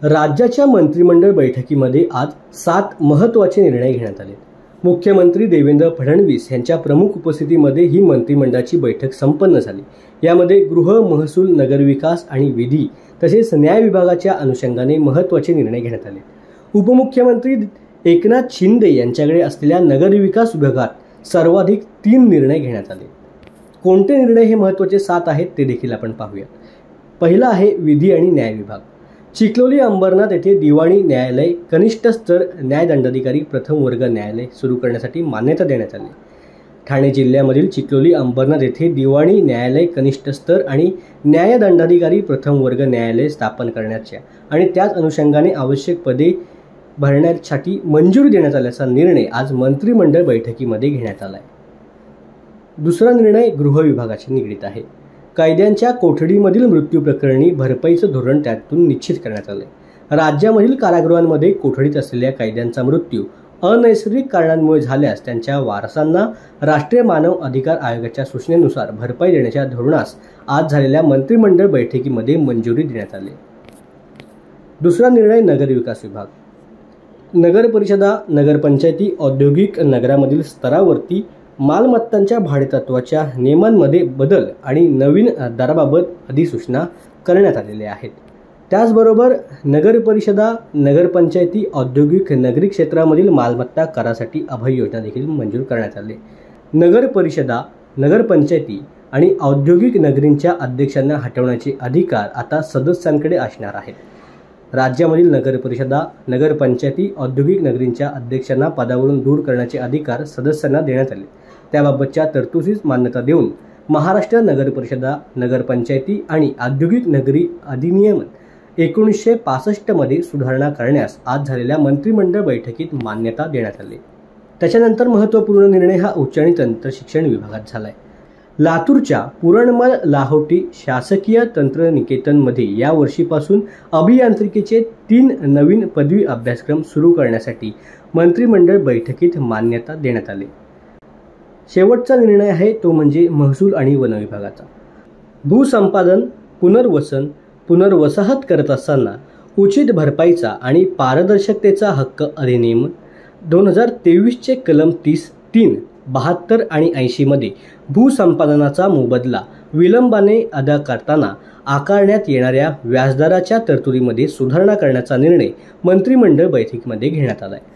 राज्याच्या मंत्रिमंडळ बैठकीमध्ये आज 7 महत्त्वाचे निर्णय घेण्यात आले। मुख्यमंत्री देवेंद्र फडणवीस यांच्या प्रमुख उपस्थितीमध्ये ही मंत्रिमंडळाची बैठक संपन्न झाली। यामध्ये गृह, महसूल, नगरविकास आणि विधी तसेच न्याय विभागाच्या अनुषंगाने महत्त्वाचे निर्णय घेण्यात आले। उपमुख्यमंत्री एकनाथ शिंदे यांच्याकडे असलेल्या नगरविकास विभागात सर्वाधिक 3 निर्णय घेण्यात आले। कोणते निर्णय हे महत्त्वाचे 7 आहेत ते देखील आपण पाहूया। पहिला आहे विधी आणि न्याय विभाग। चिखलोली अंबरनाथ येथे दिवाणी न्यायालय कनिष्ठ स्तर न्यायदंडाधिकारी प्रथम वर्ग न्यायालय सुरू करण्यासाठी मान्यता देण्यात आली। ठाणे जिल्ह्यामधील चिखलोली अंबरनाथ येथे दिवाणी न्यायालय कनिष्ठ स्तर आणि न्यायदंडाधिकारी प्रथम वर्ग न्यायालय स्थापन करण्याच्या आणि त्याच अनुषंगाने आवश्यक पदे भरण्यासाठी मंजुरी देण्यात आल्याचा निर्णय आज मंत्रिमंडळ बैठकीमध्ये घेण्यात आला आहे। दुसरा निर्णय गृह विभागाशी निगडित आहे। कैद्यांच्या कोठडीमधील मृत्यू प्रकरणी भरपाईचं धोरण त्यातून निश्चित करण्यात आले। राज्यामधील कारागृहांमध्ये कोठडीत असलेल्या कैद्यांचा मृत्यू अनैसर्गिक कारणांमुळे झाल्यास त्यांच्या वारसांना राष्ट्रीय मानव अधिकार आयोगाच्या सूचनेनुसार भरपाई देण्याच्या धोरणास आज झालेल्या मंत्रिमंडळ बैठकीमध्ये मंजुरी देण्यात आली। दुसरा निर्णय नगरविकास विभाग। नगर परिषदा, नगरपंचायती, औद्योगिक नगरामधील स्तरावरती मालमत्तांच्या भाडेतत्वाच्या नियमांमध्ये बदल आणि नवीन दराबाबत अधिसूचना करण्यात आलेल्या आहेत। त्याचबरोबर नगर परिषदा, नगरपंचायती, औद्योगिक नगरी क्षेत्रामधील मालमत्ता करासाठी अभय योजना देखील मंजूर करण्यात आली। नगर परिषदा, नगरपंचायती आणि औद्योगिक नगरींच्या अध्यक्षांना हटवण्याचे अधिकार आता सदस्यांकडे असणार आहेत। राज्यामधील नगर परिषदा, नगरपंचायती, औद्योगिक नगरींच्या अध्यक्षांना पदावरून दूर करण्याचे अधिकार सदस्यांना देण्यात आले। त्याबाबतच्या तरतुदीस मान्यता देऊन महाराष्ट्र नगर परिषदा, नगरपंचायती आणि औद्योगिक नगरी अधिनियम 1965 मध्ये सुधारणा करण्यास आज झालेल्या मंत्रिमंडळ बैठकीत मान्यता देण्यात आली। त्याच्यानंतर महत्त्वपूर्ण निर्णय हा उच्च आणि तंत्र शिक्षण विभागात झालाय। लातूरच्या पुरणमल लाहोटी शासकीय तंत्रनिकेतनमध्ये या वर्षीपासून अभियांत्रिकीचे 3 नवीन पदवी अभ्यासक्रम सुरू करण्यासाठी मंत्रिमंडळ बैठकीत मान्यता देण्यात आली। शेवटचा निर्णय आहे तो म्हणजे महसूल आणि वन विभागाचा। भूसंपादन, पुनर्वसन, पुनर्वसाहत करत असताना उचित भरपाईचा आणि पारदर्शकतेचा हक्क अधिनियम 2023 चे कलम 30, 3, 72 आणि 80 मध्ये भूसंपादनाचा मोबदला विलंबाने अदा करताना आकारण्यात येणाऱ्या व्याजदराच्या तरतुदीमध्ये सुधारणा करण्याचा निर्णय मंत्रिमंडळ बैठकीमध्ये घेण्यात आला आहे।